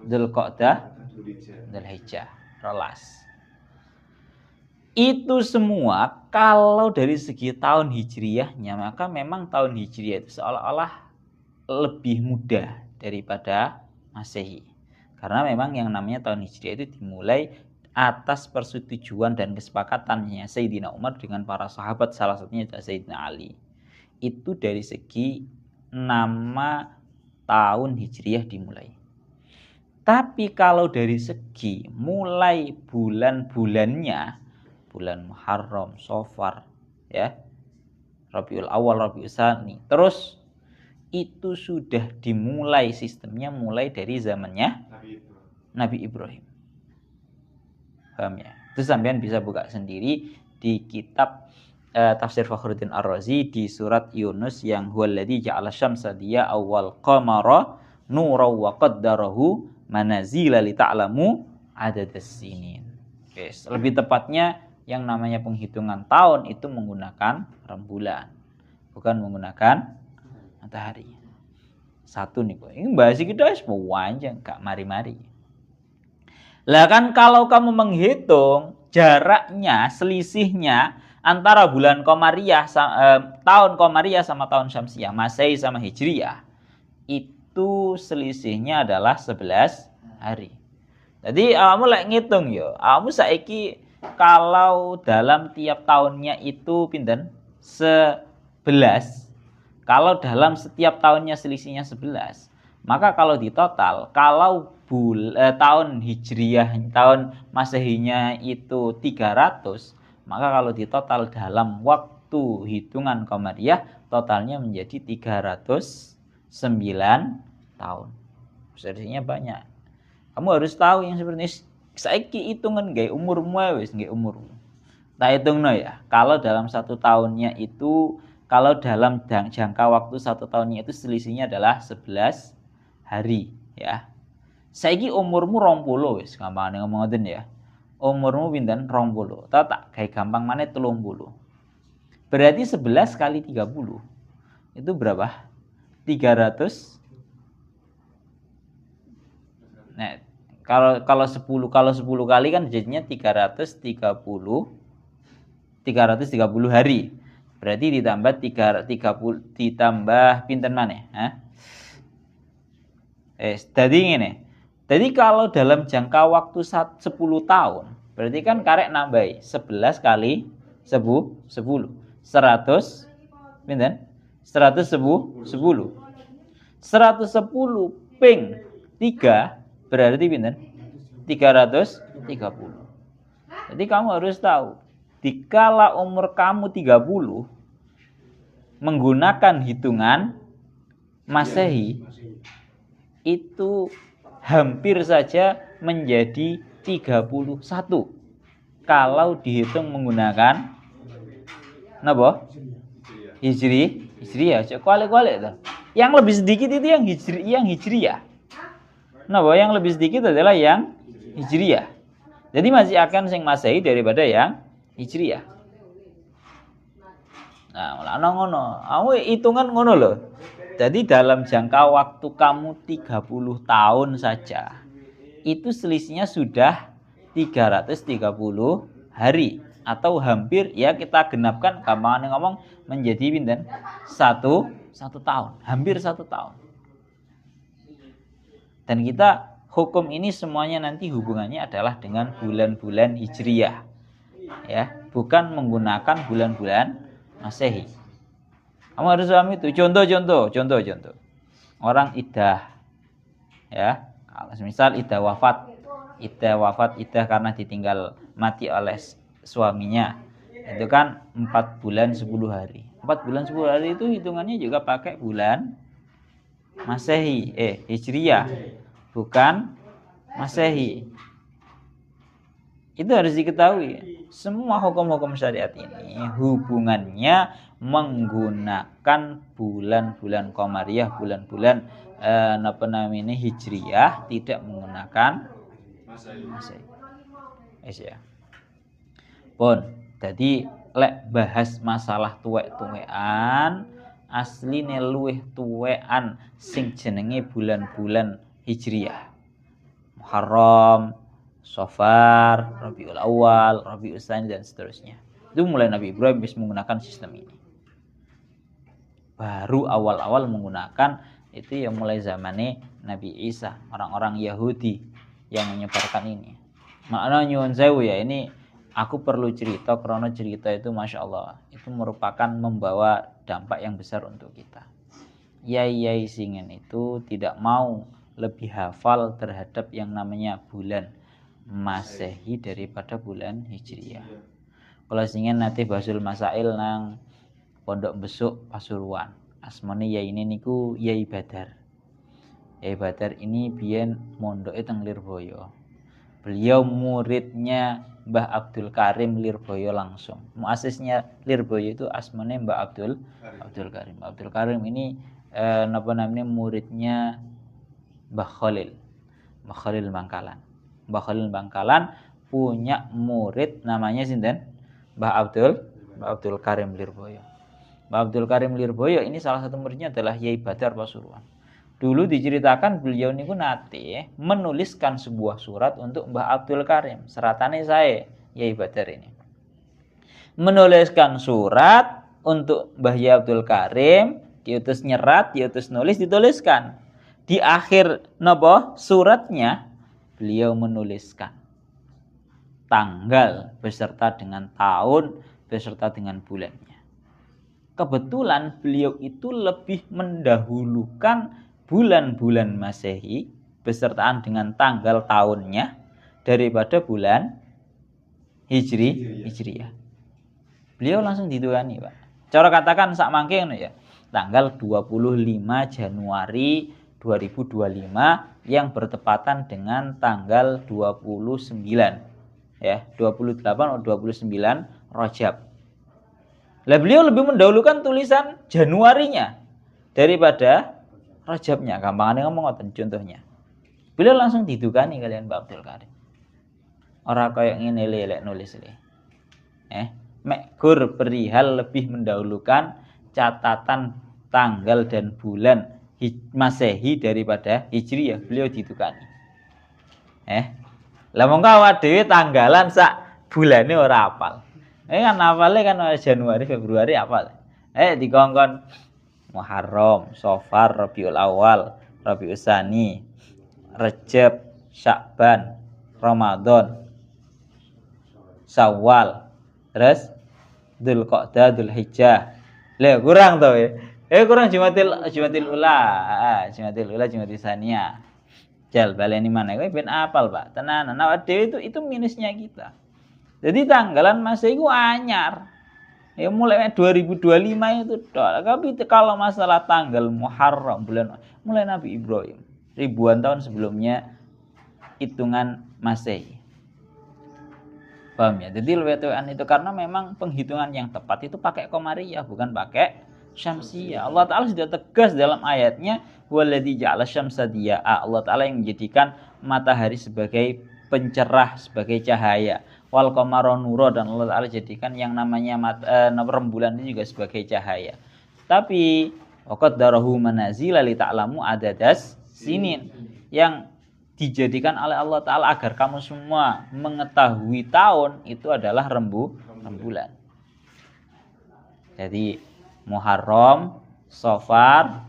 Dzulqa'dah, Dzulhijjah, rolas. Itu semua kalau dari segi tahun Hijriyahnya, maka memang tahun Hijriyah itu seolah-olah lebih mudah daripada Masehi. Karena memang yang namanya tahun Hijriyah itu dimulai atas persetujuan dan kesepakatannya Sayyidina Umar dengan para sahabat, salah satunya Sayyidina Ali. Itu dari segi nama tahun Hijriyah dimulai. Tapi kalau dari segi mulai bulan-bulannya, bulan Muharram, Safar, ya, Rabiul Awal, Rabiul Tsani, terus itu sudah dimulai sistemnya mulai dari zamannya Nabi Ibrahim. Paham ya? Itu sampean bisa buka sendiri di kitab Tafsir Fakhruddin Ar-Razi di surat Yunus yang huwallazi ja'ala syamsa diya awwal qamara nuran wa qaddarahu manazila li ta'lamu adadas sinin. Oke, lebih tepatnya yang namanya penghitungan tahun itu menggunakan rembulan, bukan menggunakan matahari. Satu nih, ini bahas kita wis panjang gak mari-mari. Lah kan kalau kamu menghitung jaraknya, selisihnya antara bulan Qamariyah tahun Qamariyah sama tahun Syamsiyah, Masehi sama Hijriyah, itu selisihnya adalah 11 hari. Jadi kamu lek ngitung yo, kamu saiki kalau dalam tiap tahunnya itu pinten? 11. Kalau dalam setiap tahunnya selisihnya 11, maka kalau di total, kalau tahun Hijriyah, tahun Masehinya itu 300, maka kalau di total dalam waktu hitungan Qamariyah, totalnya menjadi 390 tahun. Selisihnya banyak. Kamu harus tahu yang seperti ini. Saiki hitungan gak umurmu wis gak umurmu. Tak hitungno ya. Kalau dalam 1 tahunnya itu, kalau dalam jangka waktu 1 tahunnya itu selisihnya adalah 11 hari ya. Saiki umurmu 20 wis, gampang ngomong ngoten ya. Umurmu pinten 20. Tak gawe gampang maneh 30. Berarti 11 kali 30 itu berapa? 300. Nah, kalau 10 kali kan jadinya 330 hari. Berarti ditambah 30 ditambah pinten maneh, Dadi ngene. Jadi kalau dalam jangka waktu 10 tahun, berarti kan karek nambahi 11 kali 10 100 pinten? 110 ping 3 berarti pinten? 330. Jadi kamu harus tahu, dikala umur kamu 30 menggunakan hitungan Masehi itu hampir saja menjadi 31 kalau dihitung menggunakan napa? Hijriyah. Cek kualik-kualik tuh. Yang lebih sedikit itu yang hijriyah. Napa? Yang lebih sedikit adalah yang hijriyah. Jadi masih akan sing Masehi daripada yang hijriyah. Nah, ana ngono. Kamu hitungan ngono loh. Jadi dalam jangka waktu kamu 30 tahun saja, itu selisihnya sudah 330 hari. Atau hampir, ya kita genapkan, gampang ngomong, menjadi pinten? 1 tahun. Hampir 1 tahun. Dan kita, hukum ini semuanya nanti hubungannya adalah dengan bulan-bulan hijriyah. Ya, bukan menggunakan bulan-bulan Masehi. Kamu harus paham itu. Contoh. Orang iddah. Ya, kalau misal iddah wafat karena ditinggal mati oleh suaminya. Itu kan 4 bulan 10 hari. 4 bulan 10 hari itu hitungannya juga pakai bulan Masehi, Hijriyah. Bukan Masehi. Itu harus diketahui. Semua hukum-hukum syariat ini hubungannya menggunakan bulan-bulan qamariyah, bulan-bulan hijriyah, tidak menggunakan Masehi. Ya. Pun, jadi lek bahas masalah tuwek-tuwekan, asline luwih tuwekan sing jenenge bulan-bulan hijriyah. Muharram, Safar, Rabiul Awal, Rabiul Tsani dan seterusnya. Itu mulai Nabi Ibrahim bisa menggunakan sistem ini. Baru awal-awal menggunakan itu yang mulai zamannya Nabi Isa, orang-orang Yahudi yang menyebarkan ini. Makna nyuwun sewu ya, ini aku perlu cerita karena cerita itu Masya Allah itu merupakan membawa dampak yang besar untuk kita. Yai singen itu tidak mau lebih hafal terhadap yang namanya bulan Masehi daripada bulan Hijriyah. Kalau singen nanti basul masail nang Pondok Besuk Pasuruan. Asmane yai ini niku Yai Badar. Yai Badar ini biyen mondoke teng Lirboyo. Beliau muridnya Mbah Abdul Karim Lirboyo langsung. Muasisnya Lirboyo itu asmane Mbah Abdul Karim. Abdul Karim ini muridnya Mbah Khalil Bangkalan. Mbah Khalil Bangkalan punya murid namanya sinten? Mbah Abdul Karim Lirboyo. Mbah Abdul Karim Lirboyo ini salah satu muridnya adalah Yai Badar Pasuruan. Dulu diceritakan beliau niku nate menuliskan sebuah surat untuk Mbah Abdul Karim. Seratane saya Yai Badar ini. Menuliskan surat untuk Mbah Yai Abdul Karim, diutus nyerat, diutus nulis, dituliskan. Di akhir suratnya beliau menuliskan tanggal beserta dengan tahun beserta dengan bulannya. Kebetulan beliau itu lebih mendahulukan bulan-bulan Masehi besertaan dengan tanggal tahunnya daripada bulan Hijriyah. Beliau langsung dituani, Pak. Cara katakan sak mangke ngono ya. tanggal 25 Januari 2025 yang bertepatan dengan tanggal 29 ya, 28 atau 29 Rajab. Lah beliau lebih mendahulukan tulisan Januarinya daripada Rajabnya. Gampangane ngomong ngoten contohnya. Beliau langsung didukani kalian Mbak Abdul Karim. Ora kaya ngene lek nulis le. Mek gur perihal lebih mendahulukan catatan tanggal dan bulan Masehi daripada Hijriyah, beliau didukani. Lah mongko awak dhewe tanggalan sak bulane ora apal. Kan apale kan Januari, Februari apal. Dikongkon Muharram, Safar, Rabiul Awal, Rabiul Tsani, Rajab, Sya'ban, Ramadan, Syawal, terus Dzulqa'dah, Dzulhijjah. Lah kurang to ya. Kurang Jumatil Ula, Jumatil Tsaniyah. Jal baleni mana kowe ben apal, Pak. Tenanan. Awak dhewe itu minusnya kita. Jadi tanggalan Masehi itu anyar. Ya mulai 2025 itu tok. Tapi kalau masalah tanggal Muharram bulan mulai Nabi Ibrahim ribuan tahun sebelumnya hitungan Masehi. Paham ya? Jadi luwetan itu karena memang penghitungan yang tepat itu pakai Qamariyah bukan pakai Syamsiyah. Allah Ta'ala sudah tegas dalam ayatnya waladzi ja'ala syamsa diya'a. Allah Ta'ala yang menjadikan matahari sebagai pencerah, sebagai cahaya. Wal qamara nura, dan Allah Ta'ala jadikan yang namanya rembulan ini juga sebagai cahaya. Tapi waqaddarahu manazila li ta'lamu adadas sinin, yang dijadikan oleh Allah Ta'ala agar kamu semua mengetahui tahun itu adalah rembulan. Jadi Muharram, Safar,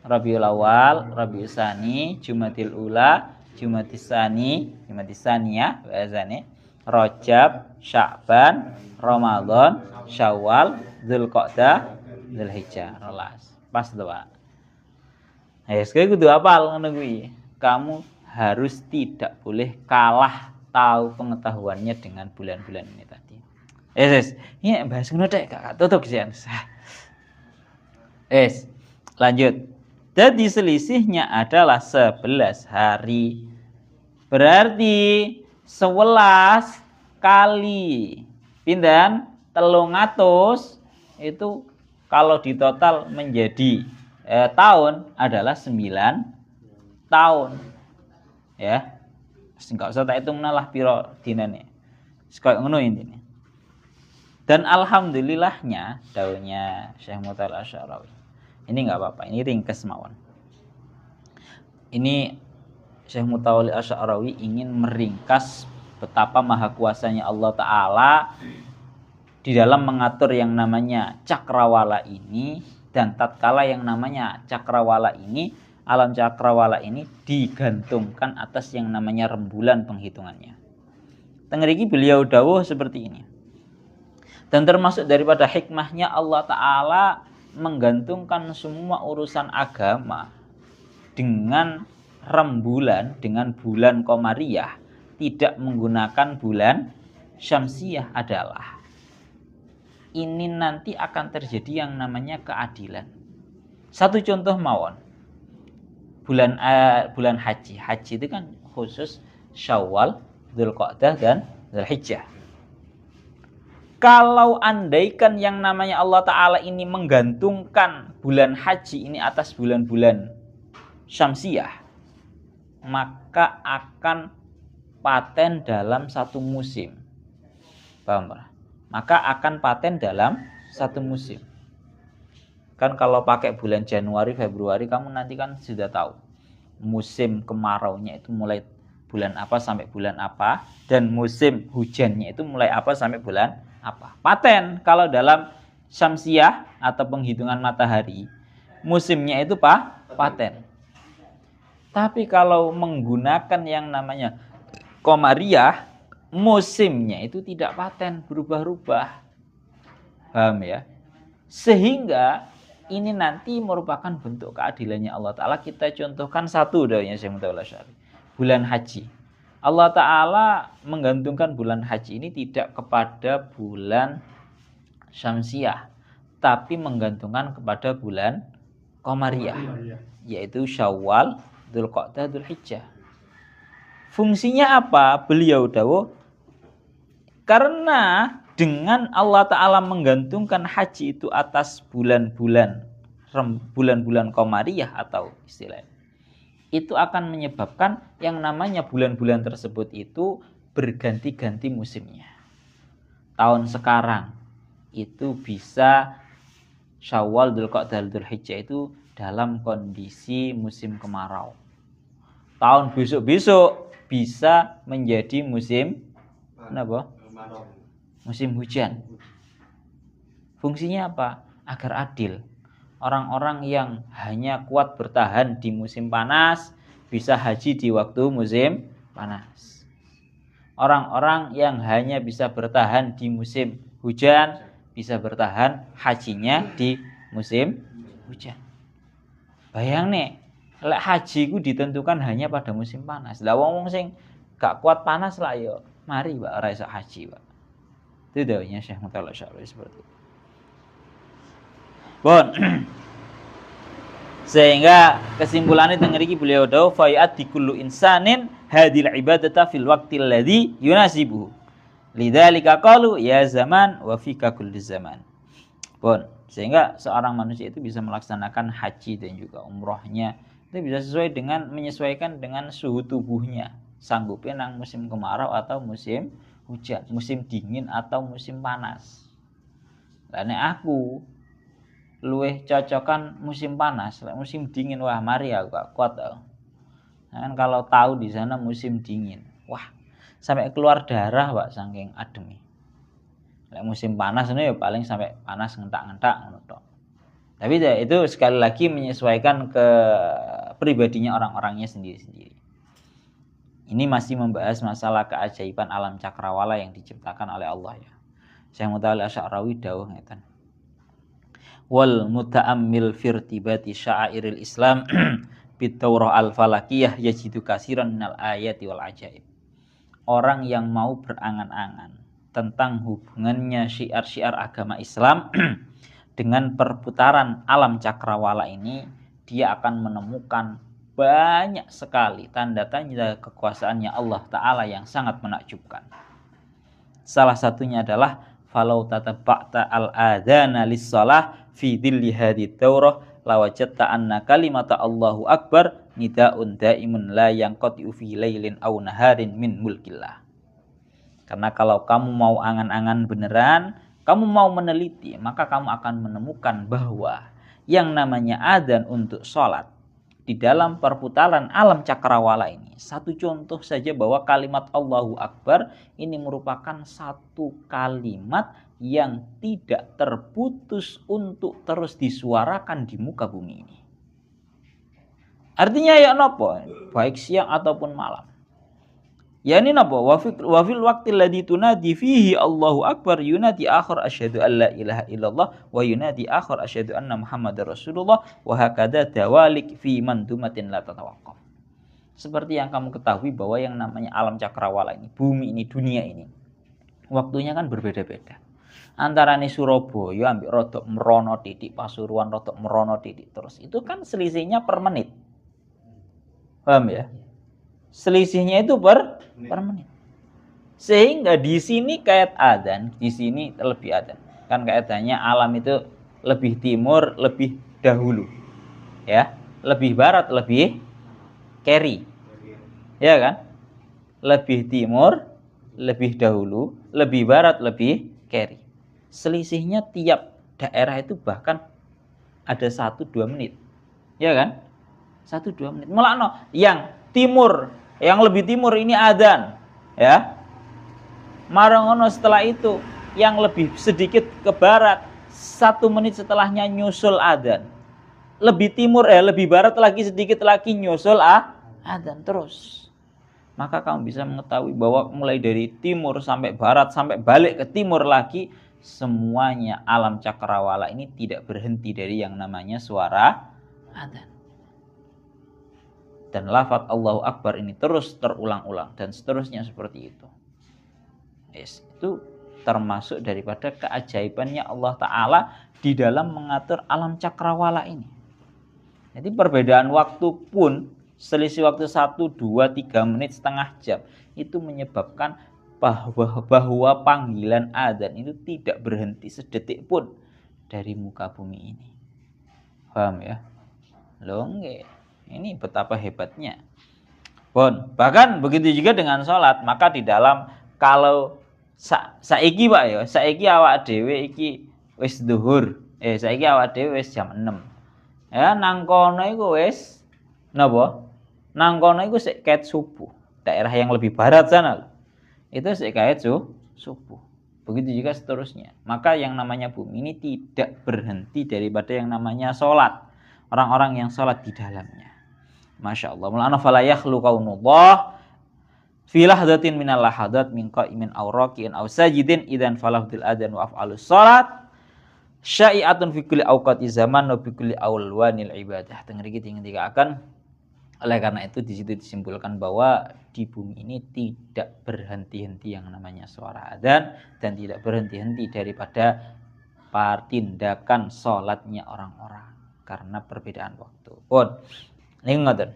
Rabiul Awal, Rabiul Tsani, Jumatil Ula, Jumatil Tsani, Jumatil Tsaniyah, bahasane Rajab, Sya'ban, Ramadan, Syawal, Dzulqa'dah, Dzulhijjah. Pas to, Pak. Sekali kudu apal ngono kuwi. Kamu harus tidak boleh kalah tahu pengetahuannya dengan bulan-bulan ini tadi. Ini bahas ngono tek, Kak. Tutup sian. Lanjut. Jadi selisihnya adalah 11 hari. Berarti 11 kali pindan 300 itu kalau ditotal menjadi tahun adalah 9 tahun. Ya. Enggak usah tak hitungna lah piro dinane. Sekaya ngono intine. Dan alhamdulillahnya daunnya Syekh Mutawalli Asy'arawi. Ini enggak apa-apa, ini ringkes mawon. Ini Syekh Mutawalli Asy'arawi ingin meringkas betapa maha kuasanya Allah Ta'ala di dalam mengatur yang namanya cakrawala ini, dan tatkala yang namanya cakrawala ini, alam cakrawala ini digantungkan atas yang namanya rembulan penghitungannya. Tengeriki beliau dawuh seperti ini. Dan termasuk daripada hikmahnya Allah Ta'ala menggantungkan semua urusan agama dengan rembulan, dengan bulan Qamariyah, tidak menggunakan bulan Syamsiyah adalah ini nanti akan terjadi yang namanya keadilan. Satu contoh mawon. Bulan haji. Haji itu kan khusus Syawal, Dzulqa'dah dan Dzulhijjah. Kalau andaikan yang namanya Allah Ta'ala ini menggantungkan bulan haji ini atas bulan-bulan Syamsiyah, maka akan paten dalam satu musim. Paham? Maka akan paten dalam satu musim. Kan kalau pakai bulan Januari, Februari, kamu nanti kan sudah tahu musim kemaraunya itu mulai bulan apa sampai bulan apa, dan musim hujannya itu mulai apa sampai bulan apa. Paten kalau dalam Syamsiyah atau penghitungan matahari, musimnya itu paten. Tapi kalau menggunakan yang namanya Qamariyah, musimnya itu tidak paten, berubah-ubah. Paham ya? Sehingga ini nanti merupakan bentuk keadilannya Allah Ta'ala. Kita contohkan satu dahnya Syekh Mutawalli Asy'arawi. Bulan haji. Allah Ta'ala menggantungkan bulan haji ini tidak kepada bulan Syamsiyah, tapi menggantungkan kepada bulan Qamariyah, yaitu Syawal, Dzulqa'dah, Dzulhijjah. Fungsinya apa? Beliau dawuh, karena dengan Allah Ta'ala menggantungkan haji itu atas bulan-bulan Qamariyah atau istilahnya, itu akan menyebabkan yang namanya bulan-bulan tersebut itu berganti-ganti musimnya. Tahun sekarang itu bisa Syawal, Dzulqa'dah, Dzulhijjah itu dalam kondisi musim kemarau. Tahun besok-besok bisa menjadi musim apa? Musim hujan. Fungsinya apa? Agar adil. Orang-orang yang hanya kuat bertahan di musim panas bisa haji di waktu musim panas. Orang-orang yang hanya bisa bertahan di musim hujan bisa bertahan hajinya di musim hujan. Bayang nih, lek haji ku ditentukan hanya pada musim panas. Lah wong sing gak kuat panas lah yo, mari Pak ora iso haji, Pak. Itu dawuhnya Syekh Mutawalla Sya'rawi seperti itu. Bon. Sehingga kesimpulannya teng mriki beliau dawuh fa ya'ti kullu insanin hadhil ibadata fil waqtil ladzi yunasibuhu. Lidzalika qalu ya zaman wa fika kulli zaman. Bon, sehingga seorang manusia itu bisa melaksanakan haji dan juga umrohnya itu bisa sesuai dengan menyesuaikan dengan suhu tubuhnya. Sanggupnya nang musim kemarau atau musim hujan, musim dingin atau musim panas. Lah nek aku luwih cocokan musim panas, musim dingin wah mari aku gak kuat tau. Nah, kan kalau tahu di sana musim dingin, wah sampai keluar darah Pak saking ademi. Lek musim panas ini ya paling sampai panas ngentak-ngentak ngono tok. Tapi itu sekali lagi menyesuaikan ke pribadinya orang-orangnya sendiri-sendiri. Ini masih membahas masalah keajaiban alam cakrawala yang diciptakan oleh Allah ya. Syekh Mutawalla Sya'rawi dawuh ngeten. Wal muta'ammil firtibati sya'airil Islam bit-Taurah al-Falakiyah yajidu katsiran minal ayati wal ajaib. Orang yang mau berangan-angan tentang hubungannya syiar-syiar agama Islam dengan perputaran alam cakrawala ini, dia akan menemukan banyak sekali tanda-tanda kekuasaannya Allah Ta'ala yang sangat menakjubkan. Salah satunya adalah falau tataba'ta al-adhana lis-shalah fi dhilli hadhihi Taurah lawajadta anna kalimata Allahu Akbar nida'un daimun la yanqati'u fi lailin aw naharin min mulkillah. Karena kalau kamu mau angan-angan beneran, kamu mau meneliti, maka kamu akan menemukan bahwa yang namanya adzan untuk sholat di dalam perputaran alam cakrawala ini, satu contoh saja bahwa kalimat Allahu Akbar ini merupakan satu kalimat yang tidak terputus untuk terus disuarakan di muka bumi ini. Artinya ya nopo, baik siang ataupun malam. Ya ini nopo, wafil waqtil ladzi tunadi fihi Allahu Akbar yunadi akhir asyhadu an la ilaha illallah wa yunadi akhir asyhadu anna Muhammadar Rasulullah wa hakadha dawalik fi mandumatin la tatawaqqaf. Seperti yang kamu ketahui bahwa yang namanya alam cakrawala ini, bumi ini, dunia ini, waktunya kan berbeda-beda. Antara nih Surabaya ambil rodok merono titik, Pasuruan rodok merono titik terus. Itu kan selisihnya per menit. Paham ya? Selisihnya itu per menit. Sehingga di sini kait adzan, di sini lebih adzan. Kan kaitannya alam itu lebih timur, lebih dahulu. Ya, lebih barat, lebih keri. Ya kan? Lebih timur, lebih dahulu, lebih barat, lebih keri. Selisihnya tiap daerah itu bahkan ada 1-2 menit. Ya kan? 1-2 menit. Mulakno yang timur, yang lebih timur ini adzan, ya. Marangono setelah itu yang lebih sedikit ke barat 1 menit setelahnya nyusul adzan. Lebih timur lebih barat lagi sedikit lagi nyusul adzan terus. Maka kamu bisa mengetahui bahwa mulai dari timur sampai barat sampai balik ke timur lagi, semuanya alam cakrawala ini tidak berhenti dari yang namanya suara adzan. Dan lafaz Allahu Akbar ini terus terulang-ulang dan seterusnya seperti itu. Yes, itu termasuk daripada keajaibannya Allah Ta'ala di dalam mengatur alam cakrawala ini. Jadi perbedaan waktu pun, selisih waktu 1, 2, 3 menit, setengah jam, itu menyebabkan bahwa panggilan adzan itu tidak berhenti sedetik pun dari muka bumi ini. Paham ya? Loh nggih. Ini betapa hebatnya. Bon, bahkan begitu juga dengan sholat. Maka di dalam, kalau saiki Pak ya, saiki awak dhewe iki wis zuhur. Saiki awak dhewe wis jam 6. Ya nang kono iku wis napa? Nang kono iku sik ket subuh. Daerah yang lebih barat sana loh. Itu sik ket subuh. Begitu juga seterusnya. Maka yang namanya bumi ini tidak berhenti daripada yang namanya sholat. Orang-orang yang sholat di dalamnya. Masya Allah. Mul'ana fala yakhlu kaunullah fi lahdatin minal lahadat min qa'imin aw raki'in aw sajidin idzan falahudil adzan wa af'alus sholat syai'atun fi kulli awqati zaman wa fi kulli awlwanil ibadah. Tengriki akan. Oleh karena itu di situ disimpulkan bahwa di bumi ini tidak berhenti-henti yang namanya suara adzan dan tidak berhenti-henti daripada tindakan sholatnya orang-orang karena perbedaan waktu. Ini ngoten.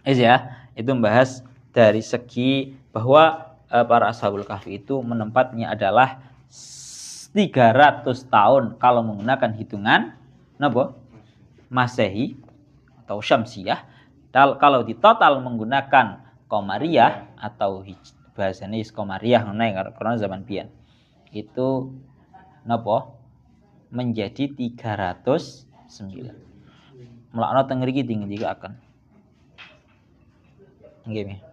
Ya, itu membahas dari segi bahwa para ashabul kahfi itu menempatnya adalah 300 tahun kalau menggunakan hitungan napa? Masehi atau Syamsiyah. Kalau di total menggunakan Qamariyah atau bahasanya Qamariyah karena zaman biyen itu napa? Menjadi 309. Mulakna teng mriki juga akan. Nggih.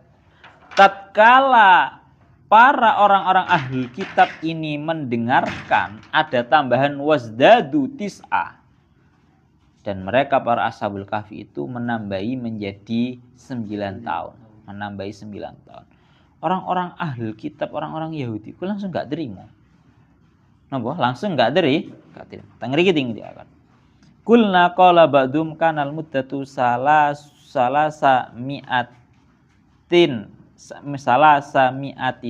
Tatkala para orang-orang ahli kitab ini mendengarkan ada tambahan wasdadu tis'a, dan mereka para ashabul kahfi itu menambahi menjadi 9 tahun. Menambahi 9 tahun. Orang-orang ahli kitab, orang-orang Yahudi itu langsung gak terima. Napa? Langsung gak terima. Teng mriki dia akan. Kulna qala ba'dum kanal muddatu salasa mi'ati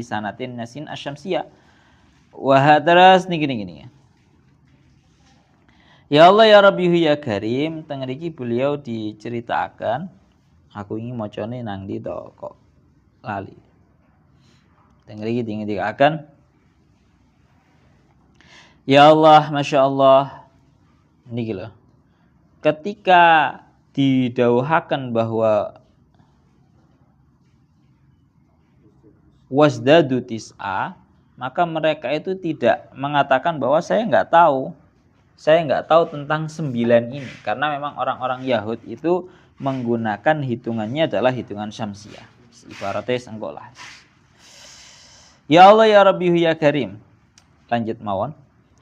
sanatin nasin asyamsiyah. Wah terus gini. Ya Allah ya Rabbi ya Karim, teng mriki beliau diceritakan. Aku ingin macane nang ndi to kok lali. Teng mriki diceritakan. Ya Allah, Masya Allah. Niki lho. Ketika didhawuhaken bahwa wasdadu tis'a, maka mereka itu tidak mengatakan bahwa saya nggak tahu tentang 9 ini, karena memang orang-orang Yahudi itu menggunakan hitungannya adalah hitungan Syamsiyah. Ibaratnya engko lah. Ya Allah ya Rabbi ya Karim. Lanjut mawon.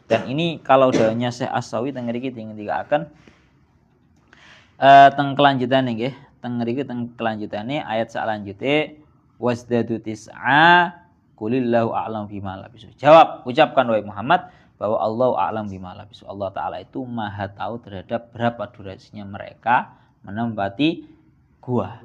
Dan ini kalau dawuhnya Syekh As-Sawi teng mriki akan teng kelanjutane nggih. Teng mriki teng kelanjutane ayat salanjute wasdadu tis'a qulillahu a'lam bima labisu. Jawab, ucapkan wahai Muhammad bahwa Allah a'lam bima labisu. Allah Ta'ala itu maha tahu terhadap berapa durasinya mereka menempati gua.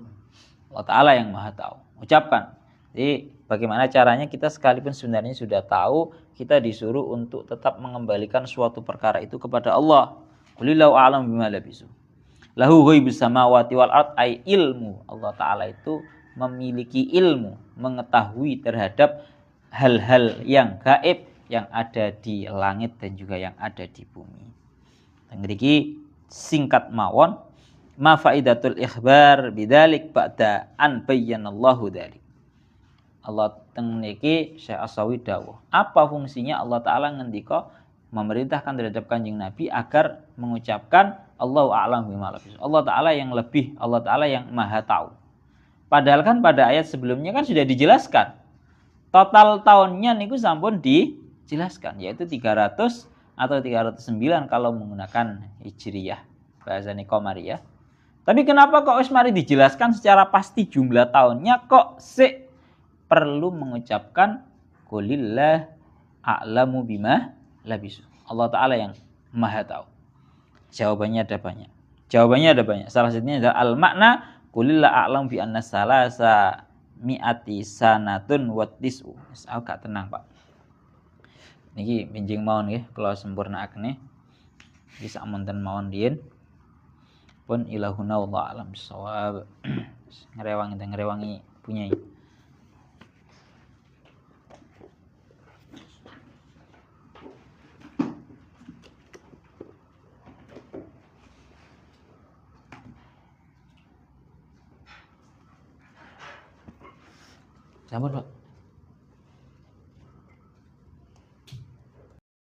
Allah Ta'ala yang maha tahu. Ucapkan. Jadi bagaimana caranya? Kita sekalipun sebenarnya sudah tahu, kita disuruh untuk tetap mengembalikan suatu perkara itu kepada Allah. Qulillahu a'lam bima labisu. Lahu ghaibus samawati wal ard, ay ilmu. Allah Ta'ala itu memiliki ilmu, mengetahui terhadap hal-hal yang gaib yang ada di langit dan juga yang ada di bumi. Mriki singkat mawon, ma faidatul ikhbar bidzalik ba'da an bayyanallahu dzalik. Allah teng niki Syekh As-Sawi dawuh, apa fungsinya Allah Ta'ala ngendika memerintahkan terhadap Kanjeng Nabi agar mengucapkan Allahu a'lam bima labis. Allah Ta'ala yang lebih, Allah Ta'ala yang maha tahu. Padahal kan pada ayat sebelumnya kan sudah dijelaskan. Total tahunnya niku sampun dijelaskan, yaitu 300 atau 309 kalau menggunakan Hijriyah, bahasane Qamariyah. Tapi kenapa kok wis mari dijelaskan secara pasti jumlah tahunnya, kok perlu mengucapkan qulillah a'lamu bima labisu. Allah Ta'ala yang maha tahu. Jawabannya ada banyak. Salah satunya adalah al-makna qulillah a'lamu bi anna salasa mi'ati sanatun wa tis'u. Aku gak tenang, Pak. Niki benjing mawon nggih kula sempurnakaken iki samonten mawon riyin. Pun ilahuna wallahu alam bissawab. Ngrewangi punyai. Sampun, Pak.